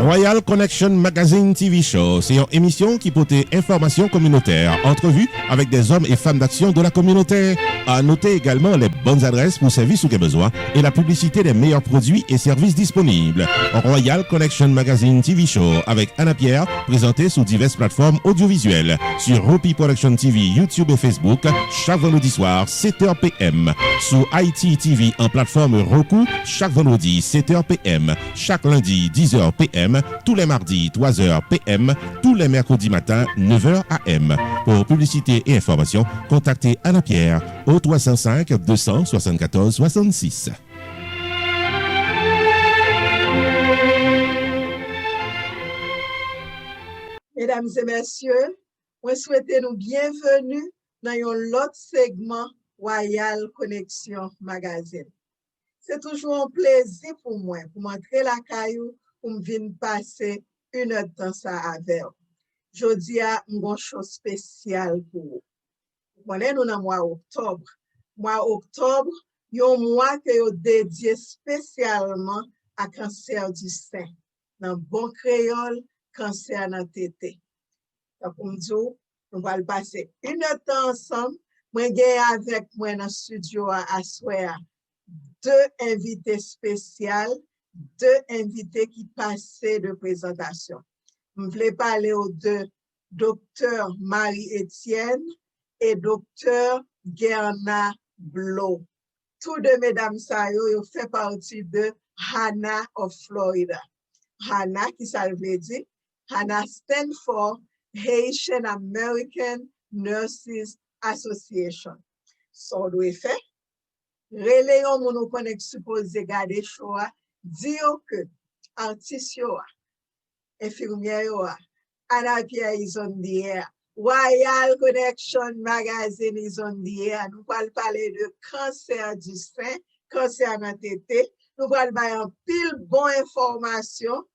Royal Connection Magazine TV Show, c'est une émission qui porte information communautaire, entrevues avec des hommes et femmes d'action de la communauté. À noter également les bonnes adresses pour services ou des besoins et la publicité des meilleurs produits et services disponibles. Royal Connection Magazine TV Show avec Anna Pierre, présenté sur diverses plateformes audiovisuelles, sur Roku Production TV, YouTube et Facebook, chaque vendredi soir, 7h PM. Sur Ayiti TV en plateforme Roku, chaque vendredi, 7h PM. Chaque lundi, 10h PM. Tous les mardis, 3h PM. Tous les mercredis matin, 9h AM. Pour publicité et information, contactez Anna Pierre au 305 274 66. Mesdames et messieurs, je souhaite nous bienvenue dans un autre segment Royal Connection Magazine. C'est toujours un plaisir pour moi, pour m'entrer la caillou, pour me venir passer une heure de temps ça avec vous. Je dis à une chose spéciale pour vous. Nous sommes dans le mois octobre. Mois octobre, il y a un mois que je dédié spécialement à cancer du sein. Dans bon créole, cancer dans tété. Donc, nous allons passer une heure de temps ensemble. Moi, j'ai avec moi dans le studio à soir deux invités spéciaux, deux invités qui passaient de présentation. Je voulais parler aux deux, Dr Marie-Etienne et Dr Guerna Blot. Tous deux mesdames ça yo fait partie de HANA of Florida. HANA, qui ça veut dire? HANA stand for Haitian American Nurses Association. So, doit faire. Reléon mon connect supposé garder choix, dire que artiste infirmière Anna Pierre is on the air. Royal Connection Magazine is on the air. Nous allons parler de cancer du sein, cancer dans tété. Nous allons parler en pile bonne information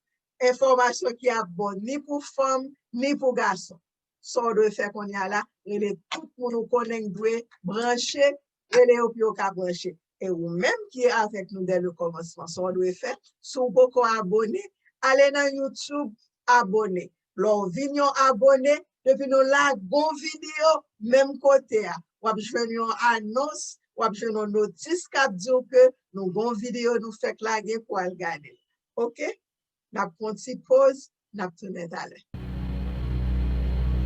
qui a bonne ni pour femme ni pour garçon. Ça doit faire qu'on y a là, et tout le monde connaît doit brancher, et les opio ka brancher. Et ou même qui est avec nous dès le commencement, ça doit faire. Si vous pouvez abonner, allez dans YouTube, abonner. L'on vignon abonné, depuis nous la bon vidéo, même côté. Ou avez une annonce, ou avez une notice qui dit que nous bon vidéo nous fait claguer pour le regarder. OK? N'a pas une pause, n'a pas tourné d'aller.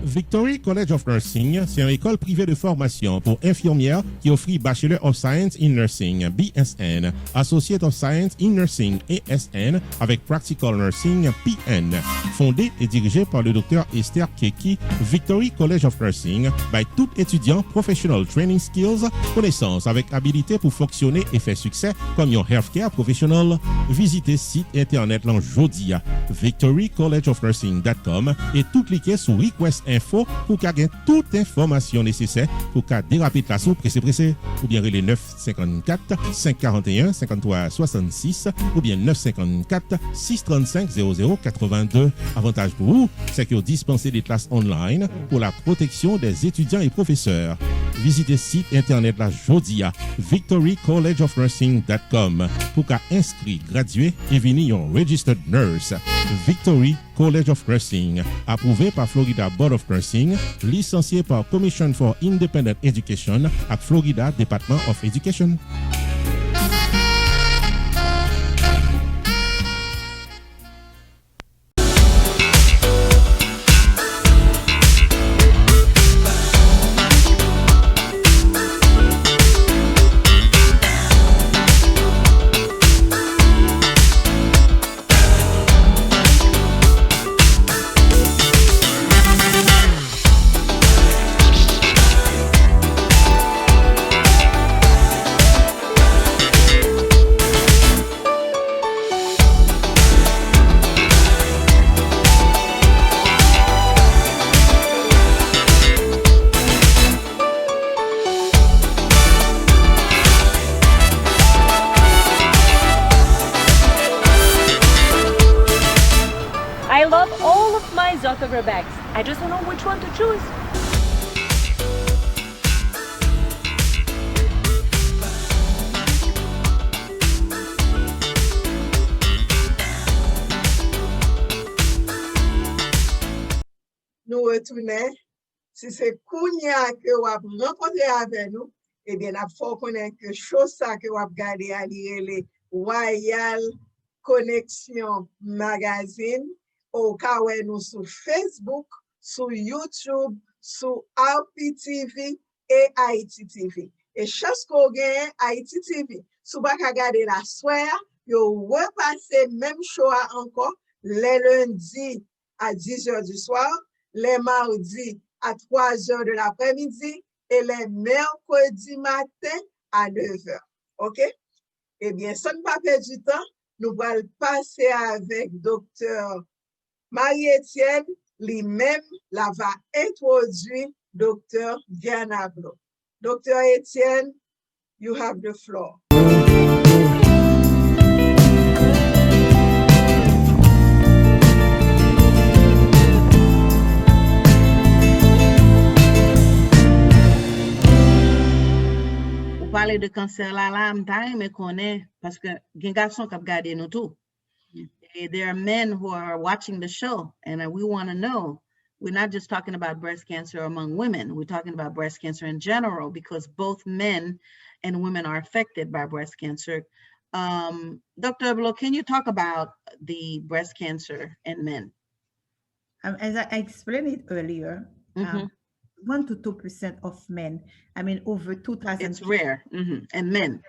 Victory College of Nursing, c'est une école privée de formation pour infirmières qui offre Bachelor of Science in Nursing, BSN, Associate of Science in Nursing, ASN, avec Practical Nursing, PN. Fondée et dirigée par le Dr Esther Keki, Victory College of Nursing, by tout étudiant professional training skills, connaissances avec habilité pour fonctionner et faire succès comme un healthcare professional. Visitez site internet l'anjodia, victorycollegeofnursing.com et tout cliquez sur Request Info pour gagner toute information nécessaire pour déraper la soupe pressé ou bien les 954 541 53 66 ou bien 954 635 0082. Avantage pour vous, c'est que vous dispensez des classes online pour la protection des étudiants et professeurs. Visitez site internet la Jodia, victorycollegeofnursing.com pour inscrire, graduer et venir en registered nurse. Victory College of Nursing, approuvé par Florida Board of Nursing, licencié par Commission for Independent Education à Florida Department of Education. OCTOBRE bags. I just don't know which one to choose. retourner, si c'est kounya que vous rencontré avec nous, eh bien, il faut connaître que chose ça que vous regardez à lire Royal Connexion Magazine, au cas où nous sur Facebook, sur YouTube, sur Ayiti TV et Haiti TV. Et chaque qu'on gagne Haiti TV, si vous regardez la soirée, vous repassez même show encore les lundis à 10h du soir, les mardis à 3h de l'après-midi et les mercredis matin à 9h. OK? Eh bien, sans ne pas perdre du temps, nous allons passer avec Dr. Marie-Etienne, lui-même, la va introduire Dr. Guerna. Dr. Etienne, you have the floor. Vous parlez de cancer là, mais connaît parce que gen garçon qui regardé nous tout. There are men who are watching the show, and we want to know. We're not just talking about breast cancer among women. We're talking about breast cancer in general because both men and women are affected by breast cancer. Dr. Blot, can you talk about the breast cancer in men? As I explained it earlier, 1 to 2% of men, I mean, over 2,000. It's rare, and men.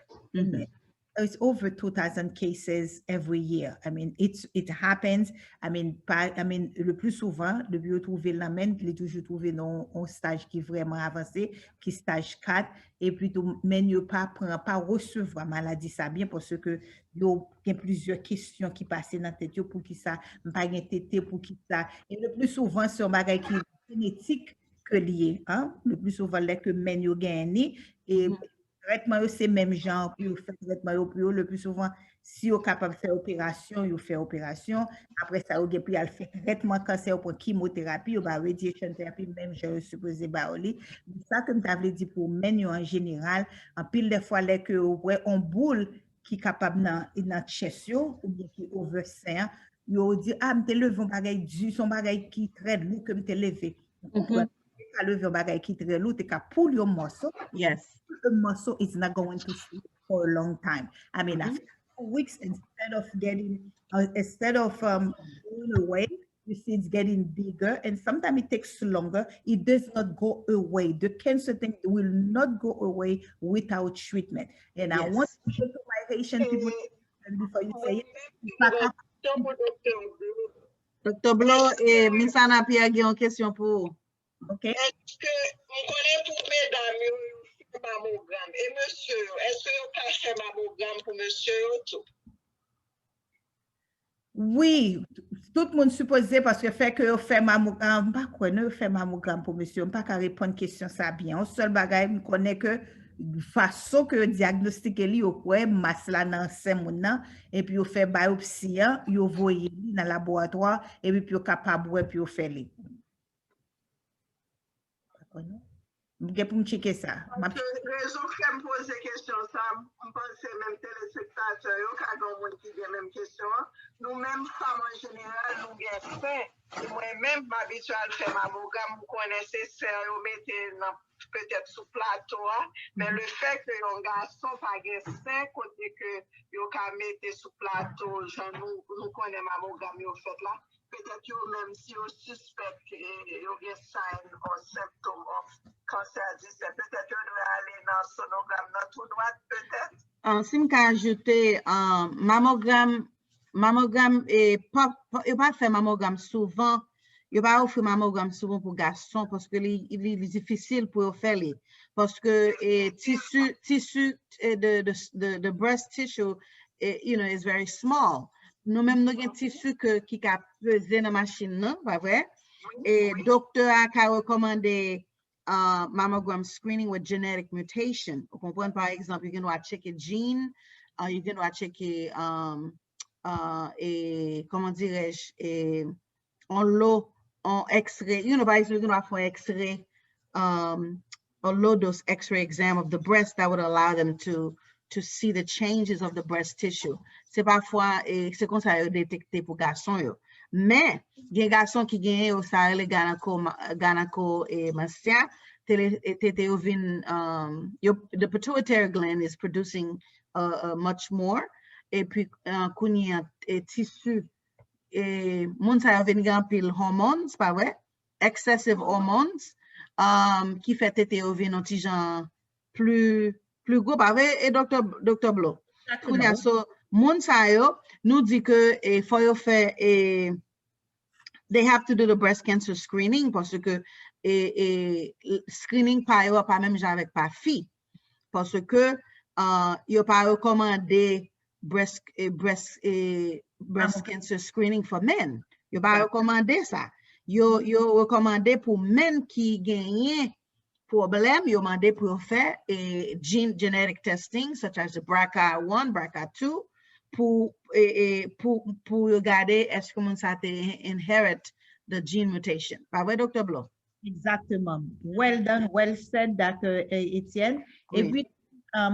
It's over 2,000 cases every year. I mean, it happens. I mean, le plus souvent, depuis vous trouvez la main, il est toujours trouvé dans un stage qui est vraiment avancé, qui est stage 4, et plutôt, mais ne pas recevoir maladie, ça bien, parce que il y a plusieurs questions qui passent dans la tête, pour qui ça, pas tété, pour qui ça. Et le plus souvent, c'est un bagage qui est génétique que lié, hein? Le plus souvent, là, que men yo gagné, et traitement, c'est même genre, puis fait traitement le plus souvent, si vous êtes capable de faire opération, vous faites opération. Après ça, vous avez fait traitement cancer pour chimiothérapie ou radiation thérapie, même je suppose baoli. Ça, comme tu avais dit pour men en général, en pile de fois, là, que vous avez un boule qui est capable dans chest ou bien qui est oversein, vous dit, ah, je te levé un bagage du, son bagage qui très lourd que je te levé. À lever un bagage qui est très lourd, tu as pull your muscle. Yes. The muscle is not going to sleep for a long time. I mean, after 2 weeks, instead of going away, you see it's getting bigger, and sometimes it takes longer. It does not go away. The cancer thing will not go away without treatment. And I want to show to my Haitian people, and before you say it, Dr. Blot, Miss Anna Pierre a une question pour. Okay. Est-ce que on connaît pour mesdames mammogramme et monsieur, est-ce que vous pouvez faire mammogramme pour monsieur tout? Oui, tout le monde supposé parce que fait que vous faites mammogramme, pas quoi, ne fait mammogramme pour monsieur, pas qu'à répondre question ça bien. Un seul bagage, je connais que façon que diagnostiquer li au quoi masse là dans sein moun et puis vous fait biopsie, vous voyez dans le laboratoire et puis vous capable et puis vous fait li. Je pour me checker ça. Raison que me pose question ça, je pense même téléspectateurs qui ont qui des mêmes questions. Nous mêmes femmes en général nous gagnons fait. Moi-même m'habitue à faire mammogramme, vous connaissez ça, vous mettez peut-être sous plateau, mais le fait que un garçon pas gain côté que vous mettre sous plateau, nous connaissons mammogramme vous fait là. Peut-être même si vous suspectez qu'il y a un sign ou symptôme de cancer du sein, peut-être que vous devez aller dans le sonogramme dans tout droit, peut-être. Si je ajouter mammogramme et pas faire mammogramme souvent, il va offrir mammogramme souvent pour garçons parce que il est difficile pour faire les parce que tissu de breast tissue is very small. Nous-mêmes, nous avons un tissu qui a pesé dans la machine, non? Pas vrai? Et le docteur a recommandé mammogram screening with genetic mutation. Vous comprenez, par exemple, you can checker gene, you can checker, comment dirais-je, en lot, en X-ray. Par exemple, you can faire un X-ray, a low-dose X-ray exam of the breast that would allow them to see the changes of the breast tissue. C'est parfois, c'est comme ça détecté pour garçons. Mais, gen garçon qui gen yo sa le ganako e mastia, the pituitary gland is producing much more. Et puis, kounya tissu, moun sa yo ven gan pil hormones, pa wè? Excessive hormones, qui fait tete yo ven an ti jan plus gros, pa wè? Et Dr. Blot. Kounya, so, moun sa yo, nou di ke fò yo fè they have to do the breast cancer screening parce que screening pa yo pa même jan avec pa fi. Parce que yo pa recommandé breast cancer screening for men. Yo pa recommandé ça. Yo recommandé pour men qui gagnent problème, yo mandé pour faire genetic testing such as the BRCA1, BRCA2 pour regarder est-ce que ça inherit the gene mutation. Pas vrai, Dr. Blot? Exactement. Well done, well said, Dr. Etienne. Oui. Et puis,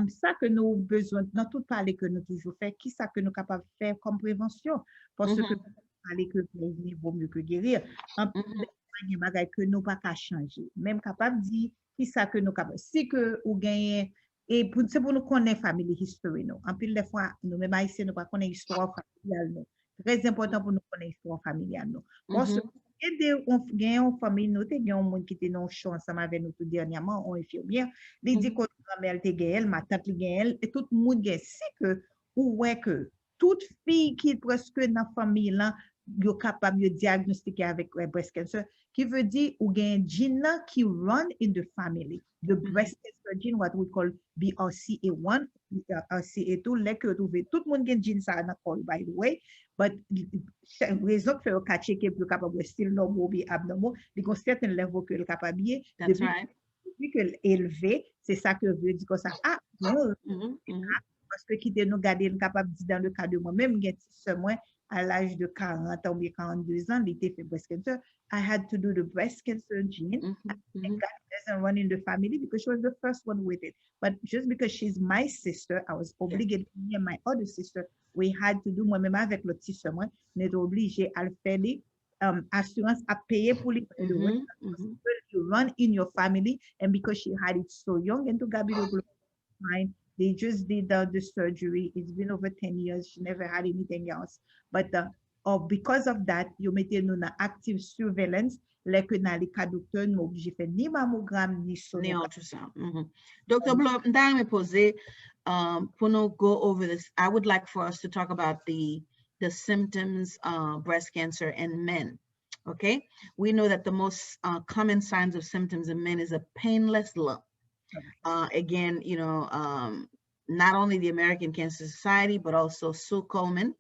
ça que nous avons besoin, dans tout parler que nous toujours fait, qui ça que nous sommes capables de faire comme prévention? Parce que parler que prévenir vaut mieux que guérir. En plus, il y a des choses que nous pas qu'à changer. Même capable de dire qui ça que nous capables. Si que vous gagnez, et c'est pour nous connaître family history, nous. En plus, des fois, nous même ici, nous pas connaître histoire familiale, nous. Très important pour nous connaître histoire familiale, nous. Parce que on gagne en famille, nous, il y a un monde qui était non chaud ensemble avec nous tout dernièrement, on infirmière. Il dit que grand-mère te gagne, ma tante gagne, et tout le monde gagne. C'est que, ou ouais que, toute fille qui est presque dans la famille, là, est capable de diagnostiquer avec breast cancer, qui veut dire ou gagne un gene qui run in the family. The breast cancer gene, what we call BRCA1, BRCA2, là que tout le monde gagne gene ça dans call, by the way, but raison que le cas checker plus capable de still normal ou abnormal, il y a un certain level que le capable bien. That's right. Depuis que élevé, c'est ça que veut dire que ça non, parce que qui nous garder capable de dire dans le cas de moi-même, j'ai moins à l'âge de 40 ans ou 42 ans, il était fait breast cancer. I had to do the breast cancer gene. Thank God it doesn't run in the family because she was the first one with it. But just because she's my sister, I was obligated, me and my other sister, we had to do, moi-même avec le petit soeur, moi, on est obligé à le faire, assurance à payer pour les you run in your family, and because she had it so young, and to Gabi fine. They just did the surgery. It's been over 10 years. She never had anything else. But because of that, you mettez nous dans active surveillance. Les que dans les cas docteur, nous obligés faire ni mammogramme ni ultrasound. Dr. Blot, me poser pour nous go over this. I would like for us to talk about the symptoms breast cancer in men. Okay, we know that the most common signs of symptoms in men is a painless lump. Again, you know, not only the American Cancer Society, but also Sue Coleman,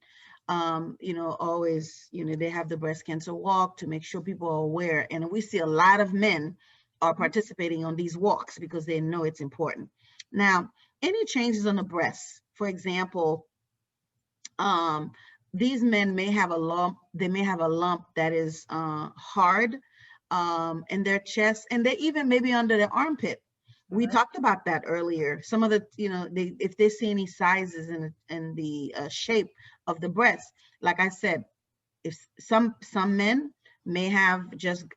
you know, always, you know, they have the breast cancer walk to make sure people are aware. And we see a lot of men are participating on these walks because they know it's important. Now, any changes on the breast, for example, these men may have a lump, they may have a lump that is hard in their chest, and they even maybe under their armpit. We talked about that earlier. Some of the, you know, if they see any sizes in the shape of the breast, like I said, if some men may have just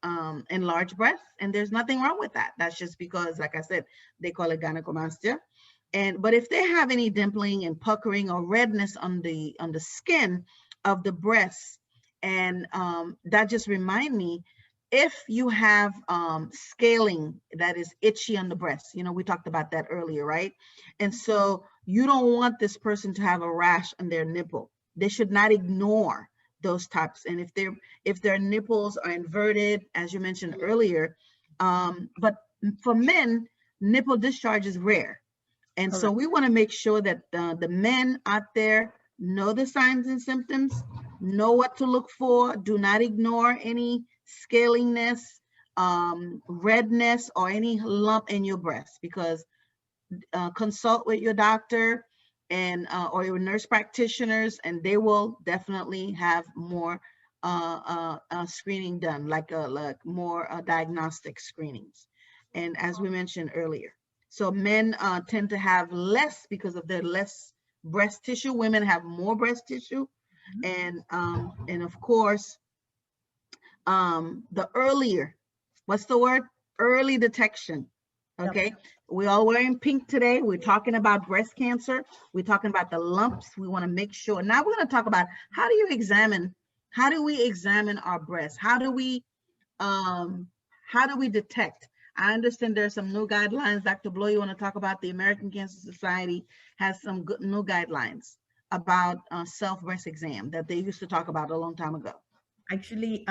enlarged breasts, and there's nothing wrong with that. That's just because, like I said, they call it gynecomastia. But if they have any dimpling and puckering or redness on the skin of the breast, and that just remind me, if you have scaling that is itchy on the breast, you know, we talked about that earlier, right? And so you don't want this person to have a rash on their nipple. They should not ignore those types. And if their nipples are inverted, as you mentioned earlier, but for men, nipple discharge is rare. And so we want to make sure that the men out there know the signs and symptoms, know what to look for, do not ignore any scaliness, redness, or any lump in your breast, because consult with your doctor and or your nurse practitioners, and they will definitely have more screening done, like more diagnostic screenings. And as we mentioned earlier, so men tend to have less because of their less breast tissue. Women have more breast tissue, and of course, the earlier, what's the word? Early detection. Okay, we're all wearing pink today. We're talking about breast cancer. We're talking about the lumps. We want to make sure. Now we're going to talk about how do we examine our breasts? How do we detect? I understand there's some new guidelines. Dr. Blow, you want to talk about the American Cancer Society has some good new guidelines about self-breast exam that they used to talk about a long time ago. Actually,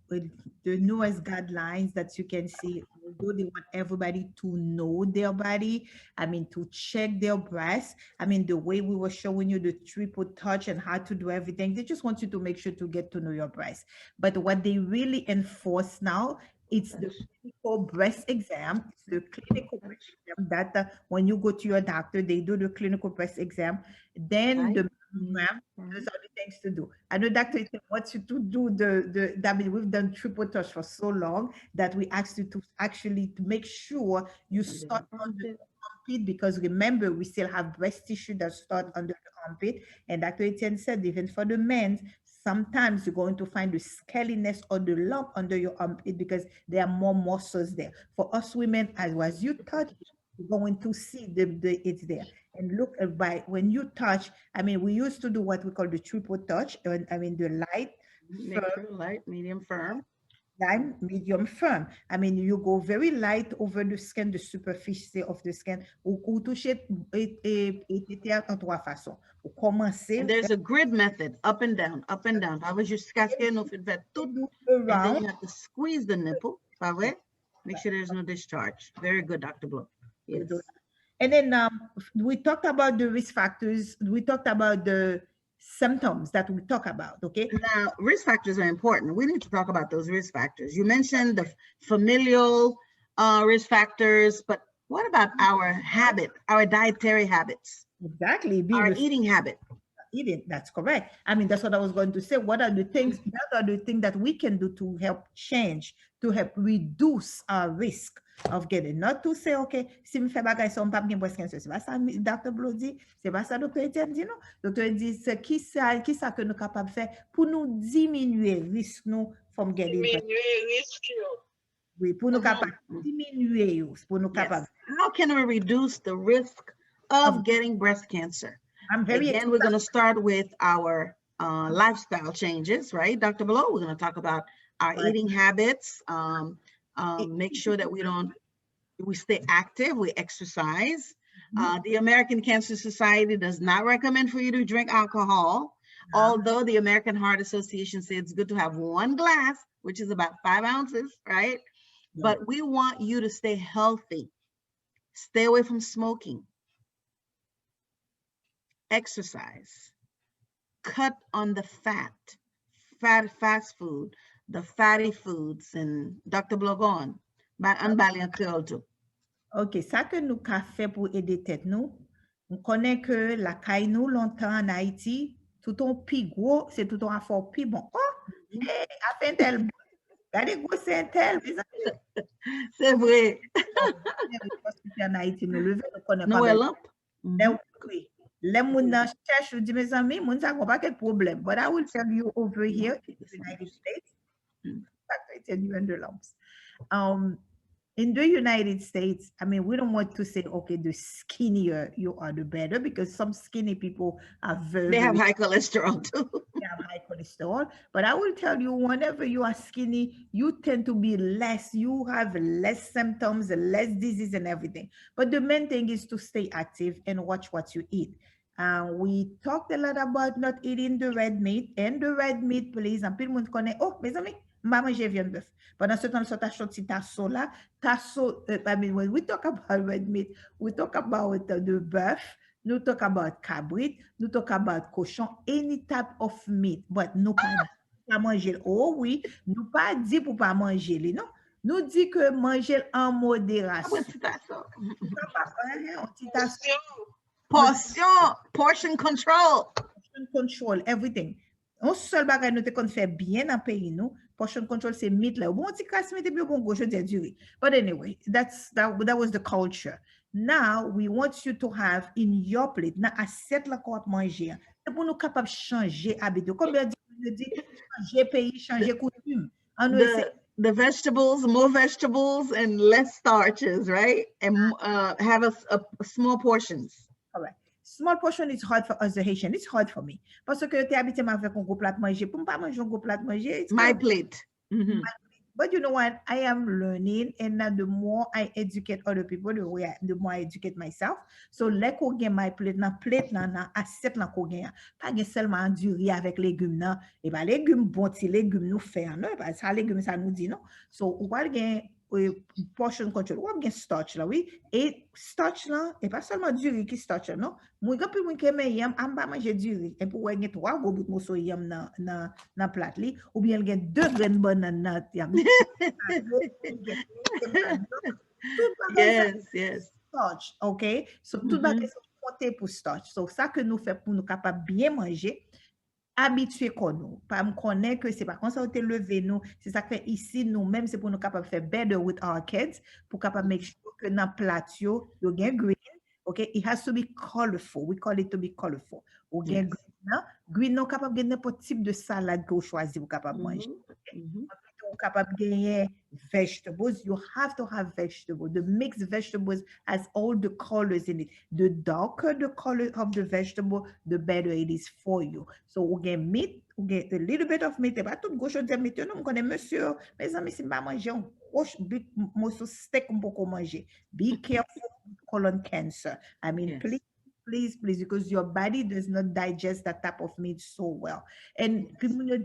with the newest guidelines that you can see, although they want everybody to know their body, I mean, to check their breasts. I mean, the way we were showing you the triple touch and how to do everything, they just want you to make sure to get to know your breast. But what they really enforce now, it's the clinical breast exam. It's the clinical breast exam that when you go to your doctor, they do the clinical breast exam. Then the mammogram, those are the things to do. I know Dr. Etienne wants you to do I mean, we've done triple touch for so long that we asked you to actually to make sure you start under the armpit, because remember, we still have breast tissue that start under the armpit. And Dr. Etienne said, even for the men, sometimes you're going to find the scaliness or the lump under your armpit because there are more muscles there. For us women, as you touch, you're going to see it's there. And look by when you touch, I mean, we used to do what we call the triple touch. I mean, the light, medium, firm. Light, medium, firm. I mean, you go very light over the skin, the superficie of the skin. Ou toucher en trois façons. Ou commencer. And there's a grid method, up and down, up and down. I was just cascading off it, and then you have to squeeze the nipple. Make sure there's no discharge. Very good, Dr. Blow. Yes. And then we talked about the risk factors. We talked about the symptoms that we talk about, okay? Now, risk factors are important. We need to talk about those risk factors. You mentioned the familial risk factors, but what about our habit, our dietary habits? Exactly. Our eating habit. Eating, that's correct. I mean, that's what I was going to say. What are the things that we can do to help change, to help reduce our risk of getting, not to say, okay, si me fè bagay son pa bien breast cancer, c'est pas ça Dr. Blow dit, c'est pas ça Dr. Etienne dit, non? Dr. dit, c'est qui ça que nous capable faire pour nous diminuer risque nous from getting oui, pour nous capable diminuer pour nous capable. How can we reduce the risk of getting breast cancer? Again, we're going to start with our lifestyle changes, right, Dr. Blow? We're going to talk about our eating habits, make sure that we stay active, we exercise. The American Cancer Society does not recommend for you to drink alcohol, although the American Heart Association says it's good to have 1 glass, which is about 5 ounces, right? But we want you to stay healthy. Stay away from smoking. Exercise. Cut on the fast food, the fatty foods, and Dr. Blow on. Ok, ça que nous avons fait pour aider tête nous, on connaît que la caille nous longtemps en Haïti, tout ton pi gros, c'est tout ton affort pi bon. Oh, a fait tel, regardez gros c'est un tel. C'est vrai. En Haïti, nous levons, nous connaissons pas. Noël. Les gens cherchent, je dis mes amis, ils n'ont pas de problème. But I will tell you over here in the United States, in the United States, I mean, we don't want to say, okay, the skinnier you are, the better, because some skinny people are they have high cholesterol too. They have high cholesterol. But I will tell you, whenever you are skinny, you tend to be less, you have less symptoms, less disease and everything. But the main thing is to stay active and watch what you eat. We talked a lot about not eating the red meat, and the red meat, please, and people connaît, oh, mes amis, maman, j'ai viande bœuf. Pendant ce temps, ça t'achète si tasso là, tasso, I mean, when we talk about red meat, we talk about the bœuf, nous talk about cabrit, nous talk about cochon, any type of meat, but nous pas manger. Oh oui, nous pas dit pour pas manger, non? Nous dit que manger en modération. Portion control. Portion control, everything. On seul bagay nous te kon fait bien dans pays nous. Portion control c'est meat là. Bon ti casse meat et puis bon gauche de durée. But anyway, that was the culture. Now we want you to have in your plate, na assiette la qu'on manger. C'est pour nous capable changer habitude. Comme dit changer pays, changer coutume. The vegetables, more vegetables and less starches, right? And have a small portions. Correct. Small portion is hard for us the Haitian. It's hard for me. Parce que tu habites avec un gros plat manger. Pour pas manger un gros plat manger. My plate. Mm-hmm. But you know what? I am learning, and the more I educate other people, the more I educate myself. So, let ko gen my plate na assiette na ko gen. Pas gen seulement du riz avec légumes nan. Et pas légumes bon ti légumes nous faire non. Pas ça légumes ça nous dit non. So, ou pas gen portion control. Ou gen starch là oui. Et starch là, et pas seulement du riz qui starch non. Moi quand moi que me yam, am pas manger du riz. Et pour gen 3 gros bout moso yam na plat li, ou bien gen 2 graines banane na yam. Yes. Starch, okay? So tout bagay sont compté pour starch. So ça que nous fait pour nous capable bien manger. Habitué qu'on nous, pas me connaître que c'est pas quand ça on te levé nous, c'est ça que ici nous même c'est pour nous capable faire better with our kids, pour capable make sure que dans platio you get green, okay, it has to be colorful, we call it to be colorful. Ou get green non capable de n'importe type de salade que vous choisissez pour capable manger. Capable gagner vegetables, you have to have vegetables. The mixed vegetables has all the colors in it. The darker the color of the vegetable, the better it is for you. So we get meat, we get a little bit of meat. Pas tout gauche de meat. Non, connais monsieur, mes amis, si pas manger un gros morceau steak on peut manger. Be careful with colon cancer. I mean, please, because your body does not digest that type of meat so well. And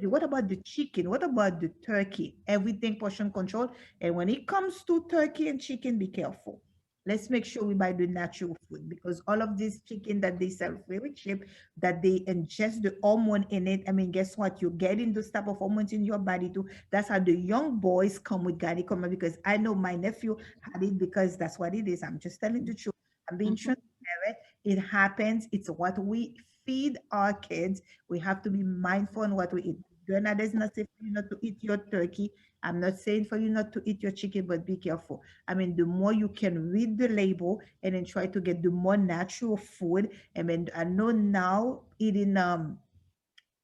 what about the chicken? What about the turkey? Everything portion control. And when it comes to turkey and chicken, be careful. Let's make sure we buy the natural food, because all of this chicken that they sell very cheap, that they ingest the hormone in it. I mean, guess what? You're getting those type of hormones in your body too. That's how the young boys come with gynecoloma, because I know my nephew had it, because that's what it is. I'm just telling the truth. I'm being transparent. It happens. It's what we feed our kids. We have to be mindful on what we eat. Guerna does not say for you not to eat your turkey. I'm not saying for you not to eat your chicken, but be careful. I mean, the more you can read the label and then try to get the more natural food. I mean, I know now eating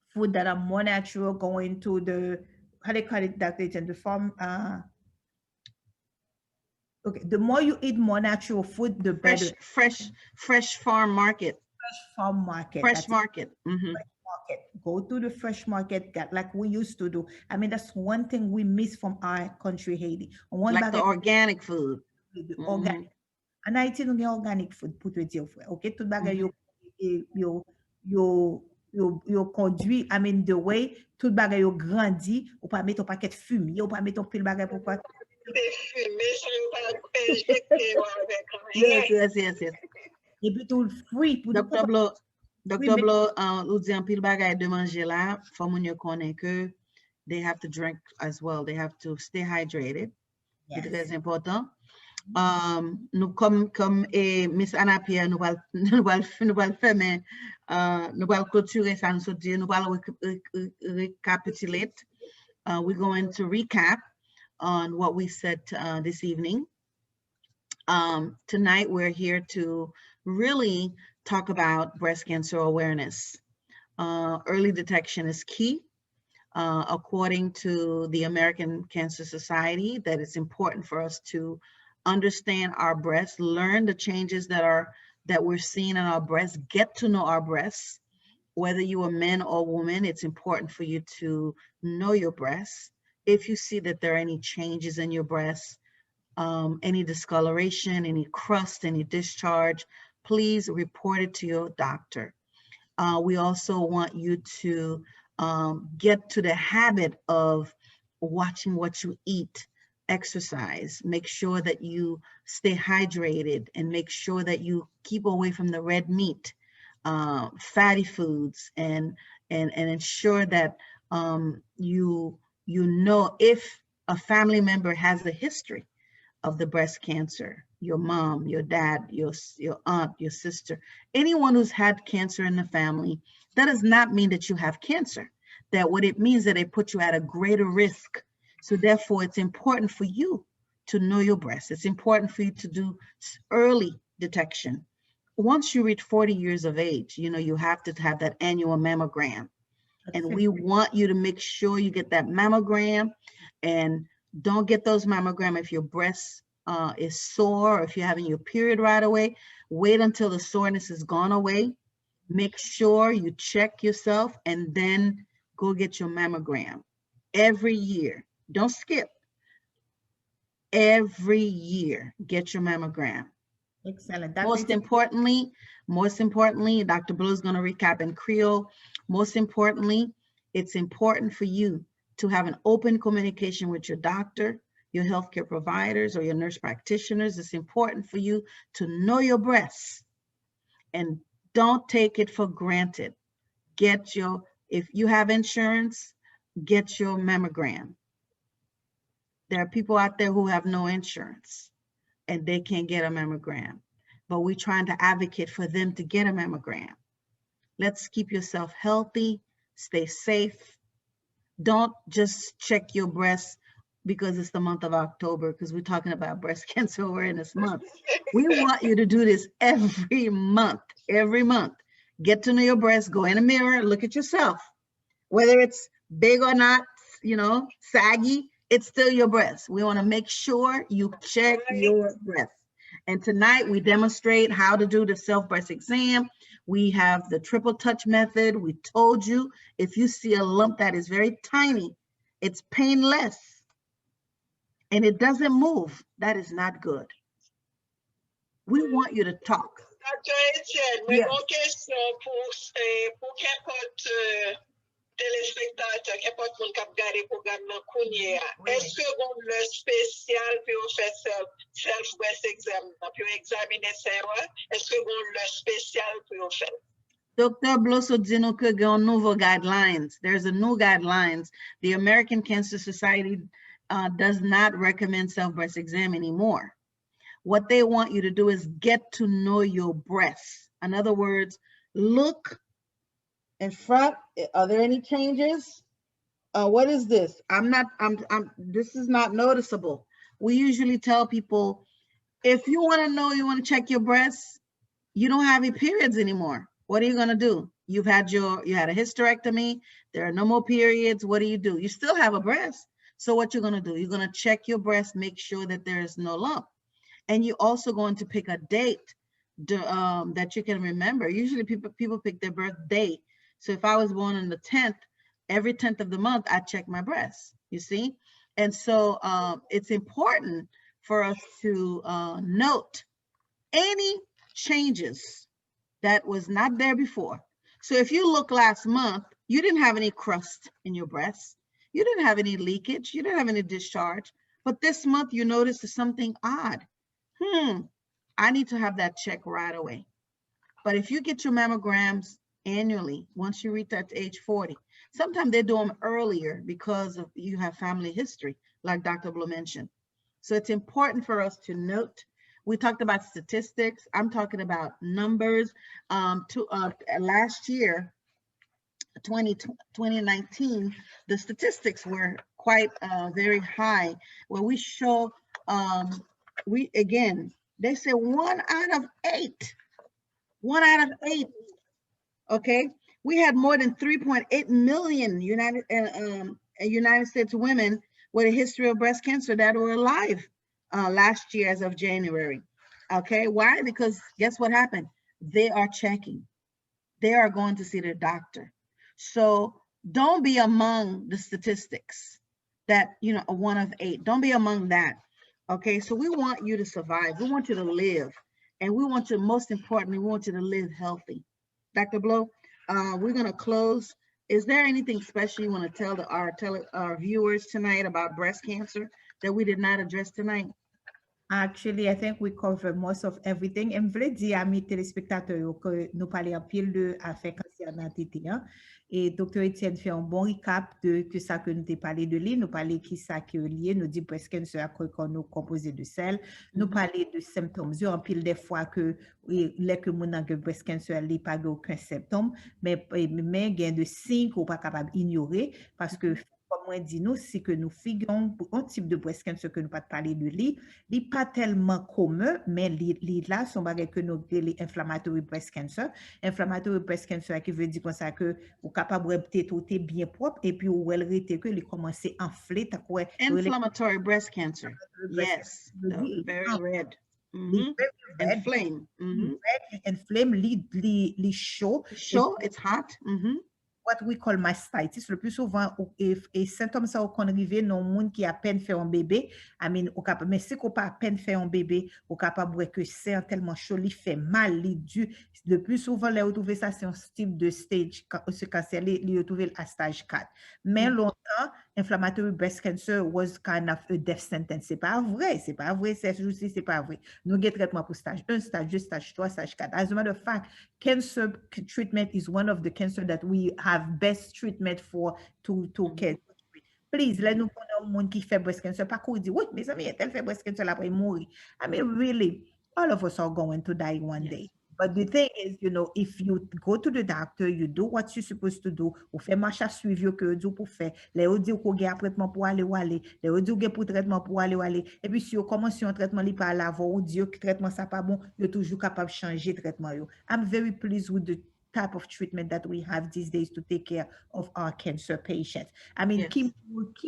food that are more natural, going to the, how they call it, that in the farm, okay, the more you eat more natural food, the better. Fresh farm market. Fresh market. Go to the fresh market, like we used to do. I mean, that's one thing we miss from our country, Haiti. Like the organic food. Organic. And I think organic food, put it your okay, tout bagay yo conduit, I mean, the way tout bagay yo grandi, ou pas mettre un paquet de fumier, ou pas mettre un pile bagay pour pas. Yes. Et puis tout free. Dr. Blot, ou di an pile bagay de manger la, faut moun yo konnen que they have to drink as well. They have to stay hydrated. Yes. C'est très important. Nous comme Miss Anna Pierre, nous allons fermer, nous allons clôturer ça, nous allons recapitulate. We're going to recap on what we said this evening. Tonight, we're here to really talk about breast cancer awareness. Early detection is key. According to the American Cancer Society, that it's important for us to understand our breasts, learn the changes that we're seeing in our breasts, get to know our breasts. Whether you are men or women, it's important for you to know your breasts. If you see that there are any changes in your breasts, any discoloration, any crust, any discharge, please report it to your doctor. We also want you to get to the habit of watching what you eat, exercise, make sure that you stay hydrated, and make sure that you keep away from the red meat, fatty foods, and ensure that you know if a family member has a history of the breast cancer, your mom, your dad, your aunt, your sister, anyone who's had cancer in the family, that does not mean that you have cancer. That what it means that they put you at a greater risk. So therefore, it's important for you to know your breast. It's important for you to do early detection. Once you reach 40 years of age, you have to have that annual mammogram. And we want you to make sure you get that mammogram. And don't get those mammograms if your breast is sore, or if you're having your period right away. Wait until the soreness is gone away. Make sure you check yourself and then go get your mammogram every year. Don't skip. Every year, get your mammogram. Excellent. Most importantly, Dr. Blue is going to recap in Creole. Most importantly, it's important for you to have an open communication with your doctor, your healthcare providers, or your nurse practitioners. It's important for you to know your breasts and don't take it for granted. If you have insurance, get your mammogram. There are people out there who have no insurance and they can't get a mammogram, but we're trying to advocate for them to get a mammogram. Let's keep yourself healthy, stay safe. Don't just check your breasts because it's the month of October, because we're talking about breast cancer awareness month. We want you to do this every month, Get to know your breasts, go in a mirror, look at yourself. Whether it's big or not, saggy, it's still your breast. We want to make sure you check your breast. And tonight we demonstrate how to do the self-breast exam. We have the triple touch method. We told you if you see a lump that is very tiny, it's painless, and it doesn't move, that is not good. We want you to talk. Dr. Etienne, Yes. une question pour qu'importe téléspectateur, qu'importe moun k'ap gade programme nan kounye a. Est-ce que vous le spécial pour faire self-breast exam, pour examiner ça? Est-ce que vous le spécial pour faire? Dr. Blosso Dino could go on nouveau guidelines. There's a new guidelines. The American Cancer Society does not recommend self-breast exam anymore. What they want you to do is get to know your breasts. In other words, look in front. Are there any changes? What is this? This is not noticeable. We usually tell people, if you want to know, you want to check your breasts, you don't have your periods anymore. What are you going to do? You had a hysterectomy. There are no more periods. What do? You still have a breast. So what you're going to do, you're going to check your breast, make sure that there is no lump. And you're also going to pick a date that you can remember. Usually people pick their birthday. So if I was born on the 10th, every 10th of the month, I check my breast, you see? And so it's important for us to note any changes that was not there before. So if you look last month, you didn't have any crust in your breast. You didn't have any leakage. You didn't have any discharge. But this month you noticed something odd. I need to have that check right away. But if you get your mammograms annually, once you reach that age 40, sometimes they do them earlier because of you have family history, like Dr. Blue mentioned. So it's important for us to note. We talked about statistics. I'm talking about numbers. Last year, 2019, the statistics were quite very high, where we show, they say 1 out of 8. 1 out of 8. Okay, we had more than 3.8 million United States women with a history of breast cancer that were alive last year as of January. Okay, why? Because guess what happened? They are checking. They are going to see their doctor. So don't be among the statistics that, a 1 of 8. Don't be among that. Okay, so we want you to survive. We want you to live. And we want you, most importantly, we want you to live healthy. Dr. Blow, we're going to close. Is there anything special you want to tell our viewers tonight about breast cancer that we did not address tonight? Actually, I think we cover most of everything. Et je veux dire à mes téléspectateurs que nous parlons en pile de affaires cancer dans TT1. Et Dr. Etienne fait un bon recap de que ça que nous t'ai parlé de lui. Nous parlons qui ça qui est lié. Nous dit breast cancer à quoi qu'on nous composé de sel. Nous parlons de symptômes. En pile des fois que les que mon que breast cancer n'est pas aucun symptôme, mais il y a de signes qu'on pas capable d'ignorer parce que comme moi dit nous, si que nous figurons pour un type de breast cancer que nous pas parler de lui, il n'est pas tellement commun, mais là, son bagage que nous les inflammatory breast cancer. Inflammatory breast cancer qui veut dire comme ça que vous capable de tout bien propre et puis où elle rete que il commence à enfler. Inflammatory breast cancer. Yes, very red. Inflame. Red, inflame, li chaud. Chaud, it's hot. What we call mastitis. Le plus souvent, et symptômes ça qu'on arrive dans le monde qui a à peine fait un bébé. Mais si qu'on pas à peine fait un bébé, on capable voir que c'est tellement chaud, il fait mal, il dure. Le plus souvent, là, vous trouvez ça, c'est un type de stage, ce cancer, il trouvé à stage 4. Mais longtemps, inflammatory breast cancer was kind of a death sentence. C'est pas vrai, c'est juste, c'est pas vrai. Nous avons traitement pour stage 1, stage 2, stage 3, stage 4. As a matter of fact, cancer treatment is one of the cancer that we have best treatment for to care. Please, let nous connaître un monde qui fait breast cancer. Pas qu'on dit, oui, mes amis, elle fait breast cancer, après mourir. I mean, really, all of us are going to die one day. But the thing is, you know, if you go to the doctor, you do what you're supposed to do, ou fait marche à suivre que Dieu pour faire, les autres disent qu'on a un traitement pour aller, les autres disent pour traitement pour aller, et puis si on commence un traitement li par l'avant, ou dit que traitement ça pas bon, vous toujours capable de changer traitement yo. I'm very pleased with the type of treatment that we have these days to take care of our cancer patients. I mean, qui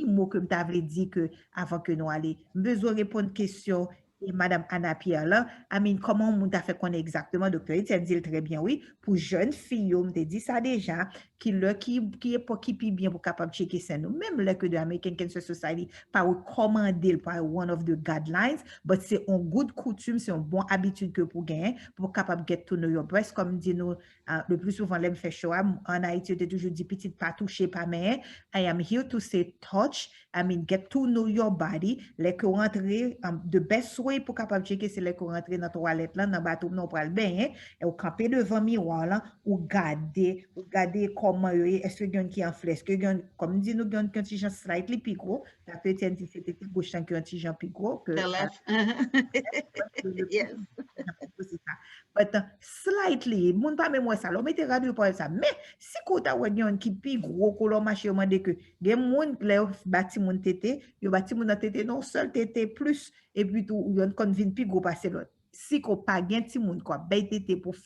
mot que m'avait dit que avant que nous aller, besoin répondre question. Et Madame Anna Pierre là, I mean, comment on a fait qu'on est exactement, docteur Etienne dit très bien, oui, pour jeunes filles, on te dit ça déjà, qui est pas qui bien pour capable checker ça nous, même là que de American Cancer Society, pas recommandé par one of the guidelines, but c'est une good coutume, c'est une bonne habitude que pour gagner, pour capable get to know your breast, comme dit nous, le plus souvent, l'aime fait chaud, en Haïti, on toujours dit, petite pas toucher, pas mais, I am here to say touch, I mean, get to know your body, les que rentrer, the best way pour capable checker c'est les qu'on rentrer dans toilette là dans bateau non pour le bain et ou camper devant miroir là ou garder comment est-ce que gagne qui en flèche que gagne comme dit nous gagne quand gens slightly plus gros la petite dit c'était gauche qui un petit gens plus gros que yes but slightly moun pas même moi ça l'on mettait radio pour ça mais si côté ou gagne qui plus gros que l'on marché on dit que gen moun les bâti moun tété yo bâti moun tété non seul tété plus et puis tout yon kon vin pi gros passer l'autre si qu'on pas gen ti moun quoi bay tété pour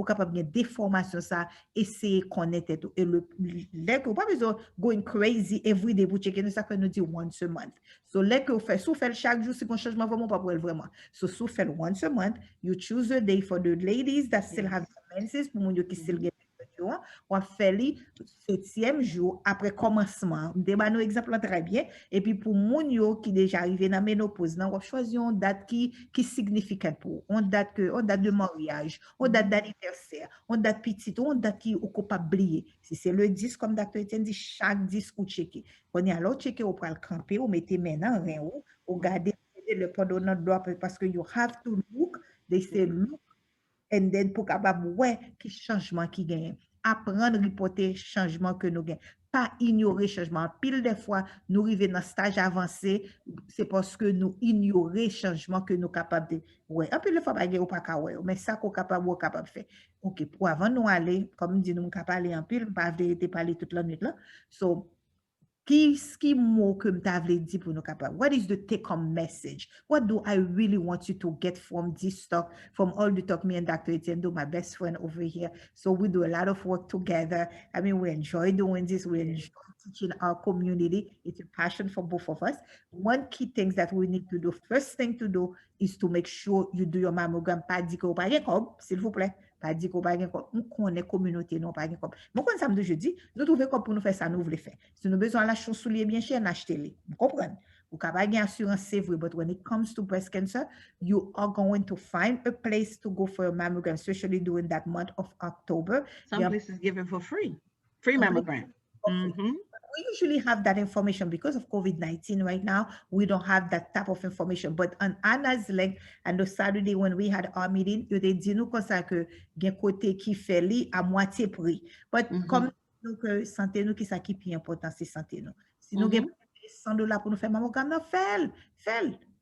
capable gen déformation ça essayer connaître tout et le pas besoin going crazy every day pour checker ça que nous dit once a month so que vous fait sous fait chaque jour si un changement vraiment pas pour elle vraiment so sous fait once a month you choose a day for the ladies that still have menses pour moun yo qui still get on fait le 7e jour après commencement. Débat nos exemples très bien. Et puis pour moun yo qui déjà arrivé dans ménopause, on choisit une date qui significante pour. On date de mariage, on date d'anniversaire, on date petite, on date qui ou pas oublier. Si c'est le 10 comme Dr. Etienne dit chaque 10 ou checker. On est alors checker ou pour le camper ou mettez maintenant rien ou garder le pendant notre doigt parce que you have to look, they say look and then pour capable ouais qui changement qui gagne apprendre reporter changement que nous gagne pas ignorer changement pile des fois nous arriver dans stage avancé c'est parce que nous ignorer changement que nous capable de ouais un peu le fois pas ou pas ouais mais ça qu'on capable faire OK pour avant nous aller comme dit nous capable aller en pile pas vérité parler toute la nuit là so qui mot que m'avait dit pour nous capable what is the take home message what do I really want you to get from this talk from all the talk me and Dr. Etienne do my best friend over here so we do a lot of work together I mean we enjoy doing this we enjoy teaching our community it's a passion for both of us one key things that we need to do first thing to do is to make sure you do your mammogram pas dit que pas comme s'il vous plaît pas dit qu'on pas comme on connaît communauté non pas comme mais quand samedi jeudi nous trouver comme pour nous faire ça nous voulons faire si nous besoin la chose soulier bien cher achetez-les vous comprenez ou capable gain assurance c'est vrai but when it comes to breast cancer you are going to find a place to go for a mammogram especially during that month of October some places give it for free mammogram we usually have that information because of COVID-19 right now. We don't have that type of information. But on Anna's link, and the Saturday when we had our meeting, you dit nous comme ça que gen côté qui fait li à moitié prix. But comme nous que santé nous qui ça qui plus important c'est santé nous. Si nous gen $100 pour nous faire mammogram, non fait.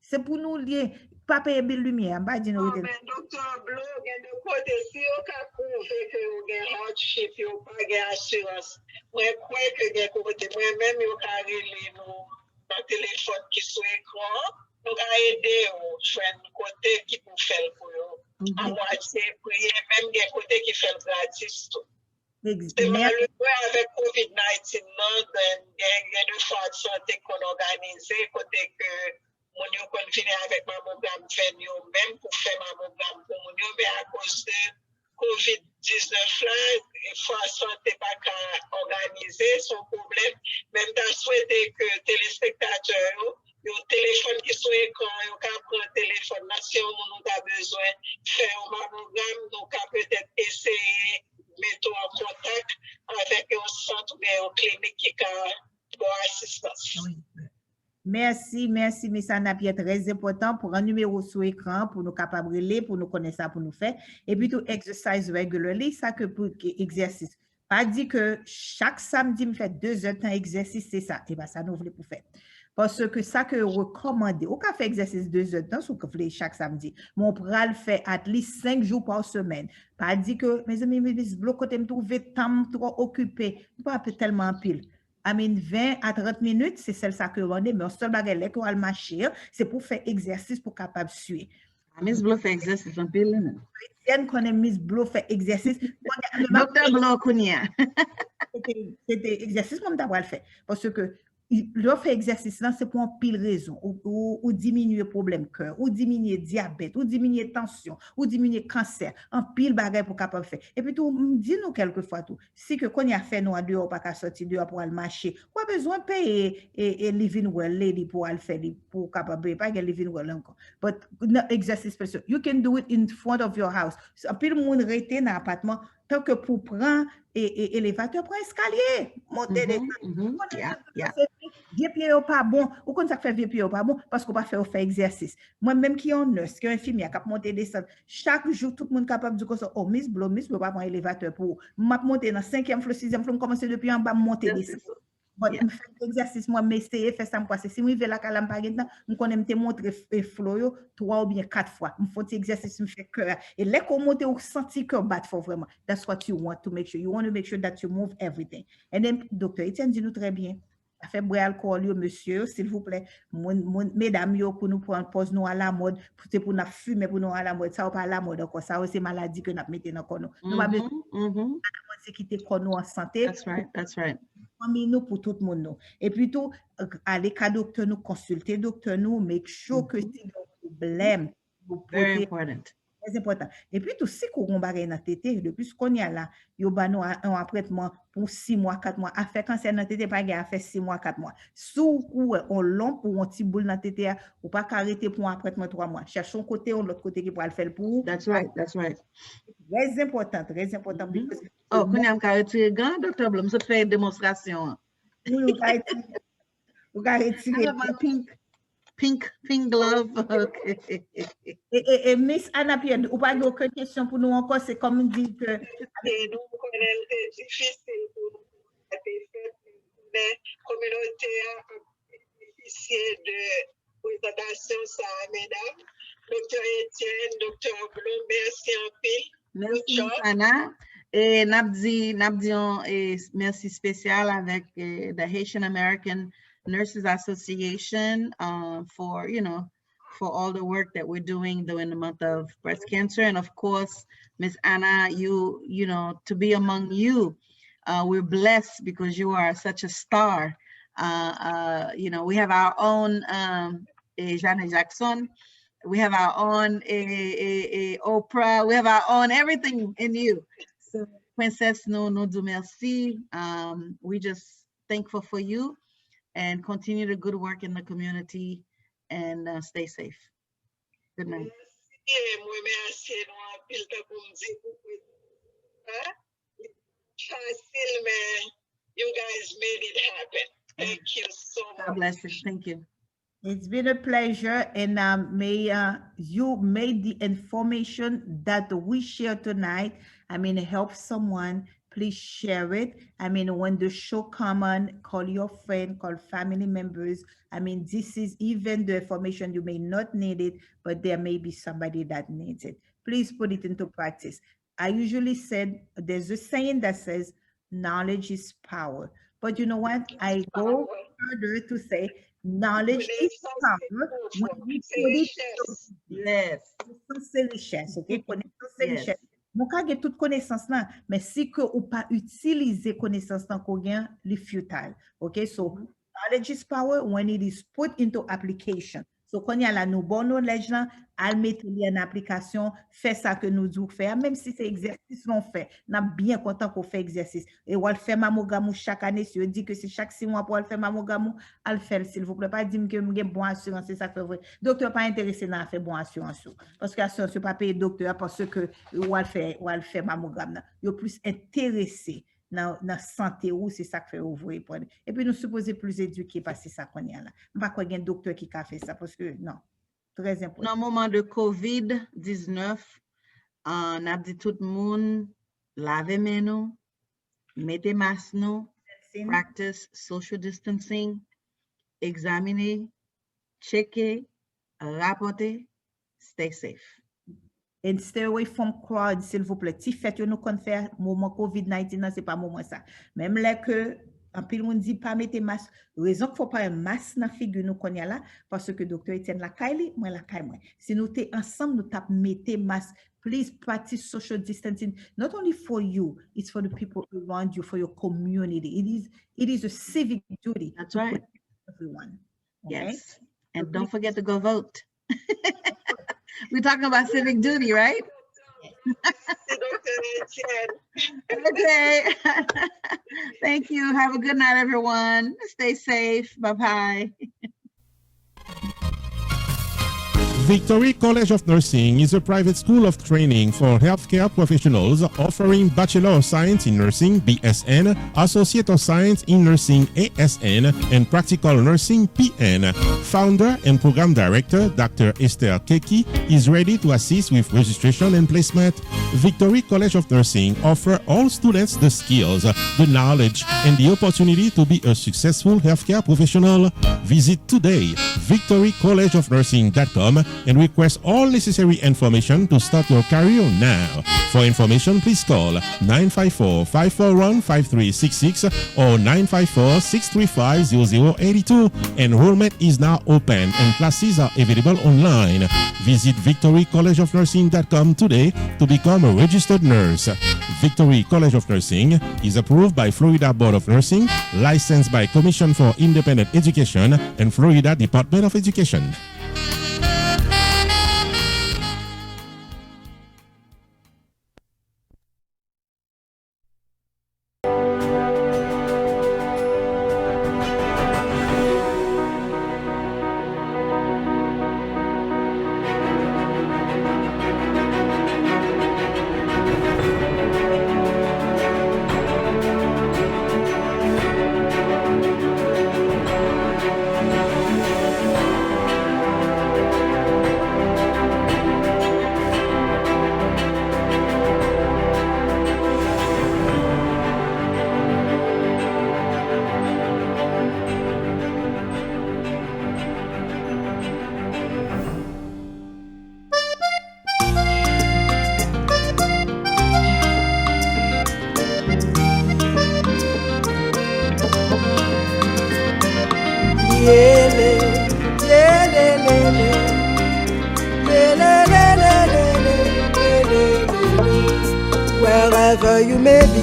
C'est pour nous lier pas payer bill lumière, pas dire nous. Mais docteur Blot, il y a de côté, si on a prouvé que vous avez hardship, vous n'avez pas d'assurance, moi, je crois que vous avez côté, moi-même, vous avez nous dans téléphone qui sont écran, nous avons aidé au côté qui peut faire pour vous. À moitié, prier, même des côtés qui fait gratis. C'est malheureux avec COVID-19, il y a deux fois de santé qu'on organise, côté que mon yo continue avec mammogramme fait même pour faire mammogramme pour mon yo, mais à cause de COVID-19 là, il faut santé pas qu'à organiser son problème. Même t'as souhaité que téléspectateurs yo téléphone qui sont écran, yo ka prendre téléphone là si on a besoin faire un mammogramme, donc à peut-être essayer mettre en contact avec un centre ou bien une clinique qui a pour assistance. Oui. Merci, mais ça n'a pas très important pour un numéro sur écran, pour nous capables de relais, pour nous connaître ça, pour nous faire. Et puis tout exercise regularly, ça que pour exercice. Pas dit que chaque samedi, me fait 2 heures de temps exercice, c'est ça. Et bien, ça nous voulons pour faire. Parce que ça que recommander, au cas fait exercice 2 heures de temps, si vous voulez chaque samedi, mais on pourra le faire at least 5 jours par semaine. Pas dit que, mes amis, mes blocs, côté me trouver temps trop occupé, pas tellement en pile. I mean, 20 à 30 minutes, c'est celle ça que on est, mais on seul bagage qu'on va marcher, c'est pour faire exercice pour capable suivre. Miss Blot fait exercice en pile. Etienne connaît Miss Blot fait exercice. Docteur Blot Kounia. C'était exercice moi d'avoir le fait parce que le fait exercice là c'est pour un pile raison ou diminuer problème cœur ou diminuer diabète ou diminuer tension ou diminuer cancer un pile bagage pour capable faire et puis tout dis nous quelquefois tout si que qu'on y a fait nous en dehors pas qu'à sortir dehors pour aller marcher pas besoin payer et living well lady pour aller faire pour capable pas living well encore but exercice special you can do it in front of your house un pile monde rester dans appartement tant que pour prendre et élévateur prend escalier monter des vieux pied pas bon ou quand ça fait vieux pied pas bon parce qu'on pas faire exercice moi même qui en nurse qui infirmière qui monter descendre chaque jour tout le monde capable de dire oh Miss Blot pas prendre élévateur pour m'a monter dans 5e floor 6e floor commencer depuis en bas monter descendre bon me faire exercice moi m'essayer faire ça quoi c'est si moi vais la calam pas dedans me connais me te montrer flow 3 ou bien 4 fois me faut exercice me fait cœur et les qu'on monter ou sentir cœur battre faut vraiment that's what you want to make sure that you move everything and then docteur Etienne dit nous très bien a fait boire alcool yo monsieur s'il vous plaît mesdames yo pour nous prendre pause nous à la mode pour nous fumer pour nous à la mode ça pas à la mode encore ça c'est maladie que n'a mettre dans corps nous pas besoin c'est quitter corps nous en santé that's right nous pour tout le monde et puis tout aller à docteur nous consulter docteur nous make sure que si un problème very important très important et puis tout si qu'on bagay dans tété depuis ce qu'on y a là yo ba nous un apprêtement pour 6 mois 4 mois a fait cancer dans tété pas gars fait 6 mois 4 mois sous ou on long pour un petit boule dans tété ou pas arrêter pour un apprêtement 3 mois cherchons côté ou l'autre côté qui pourra le faire pour that's right très important oh qu'on a retirer gant docteur Blot ça fait démonstration oui ou retirer pink glove. Okay. Et Miss Anna Pierre, ou pas aucune question pour nous encore, c'est comme on dit que. Nous connaissons c'est difficile pour nous mais communauté a bénéficié de présentation ça, mesdames. Docteur Etienne, docteur Blot, merci en pile. Merci Anna. Et Nabdi merci spécial avec the Haitian American Nurses Association for all the work that we're doing during the month of breast cancer, and of course Miss Anna, you know, to be among you, we're blessed because you are such a star. You know, we have our own Janet Jackson, we have our own Oprah, we have our own everything in you. So Princess, nous do merci. We just thankful for you. And continue the good work in the community and stay safe. Good night. You guys made it happen. Thank you so much. God bless you. Thank you. It's been a pleasure, and may you made the information that we share tonight, help someone please share it. I mean, when the show come on, call your friend, call family members. I mean, this is even the information, you may not need it, but there may be somebody that needs it. Please put it into practice. I usually said, there's a saying that says, knowledge is power. But you know what? I go further to say, knowledge is power when we put it Yes. c'est richesse, ok? Connaissance c'est Yes. richesse. Mon ka gen toute connaissance là, mais si que ou pas utiliser connaissance là qu'on gen, li futile. Okay? So knowledge is power when it is put into application. So quand y a la nou bon knowledge là, al mettre li en application, fait ça que nous dou faire, même si c'est exercice l'on fait, n'a bien content qu'on fait exercice. Et ou al fait mammogramme chaque année, si on dit que c'est chaque 6 mois pour al faire mammogramme, al fait s'il vous plaît, pas dire que m'gen bon assurance, c'est ça que vrai. Docteur pas intéressé dans faire bon assurance. Parce que assurance pas payer docteur parce que ou al fait mammogramme. Yo plus intéressé dans santé ou c'est ça que fait ouvrir et puis nous supposons plus éduquer parce que c'est ça qu'on y a là pas quoi un docteur qui a fait ça parce que non très important. Dans le moment de COVID-19 on a dit tout le monde lavez main nous mettez masque nous practice social distancing examiner checker rapporter stay safe. And stay away from crowd, s'il vous plaît. Si fait nous qu'on fait moment COVID-19, c'est pas moment ça. Même là que en pile monde dit pas mettre masque. Raison qu'il faut pas un masque dans figure nous qu'on y a là parce que docteur Etienne la Kaili, moi la Kaili moi. Si nous t'es ensemble nous tap mettre masque. Please practice social distancing not only for you, it's for the people around you, for your community. It is a civic duty. That's right. Everyone. Okay? Yes. And don't forget to go vote. We're talking about civic duty, right? Okay. Thank you. Have a good night, everyone. Stay safe. Bye-bye. Victory College of Nursing is a private school of training for healthcare professionals offering Bachelor of Science in Nursing (BSN), Associate of Science in Nursing (ASN), and Practical Nursing (PN). Founder and Program Director Dr. Esther Keki is ready to assist with registration and placement. Victory College of Nursing offers all students the skills, the knowledge, and the opportunity to be a successful healthcare professional. Visit today victorycollegeofnursing.com and request all necessary information to start your career now. For information, please call 954-541-5366 or 954-635-0082. Enrollment is now open and classes are available online. Visit victorycollegeofnursing.com today to become a registered nurse. Victory College of Nursing is approved by Florida Board of Nursing, licensed by Commission for Independent Education and Florida Department of Education. Wherever you may be,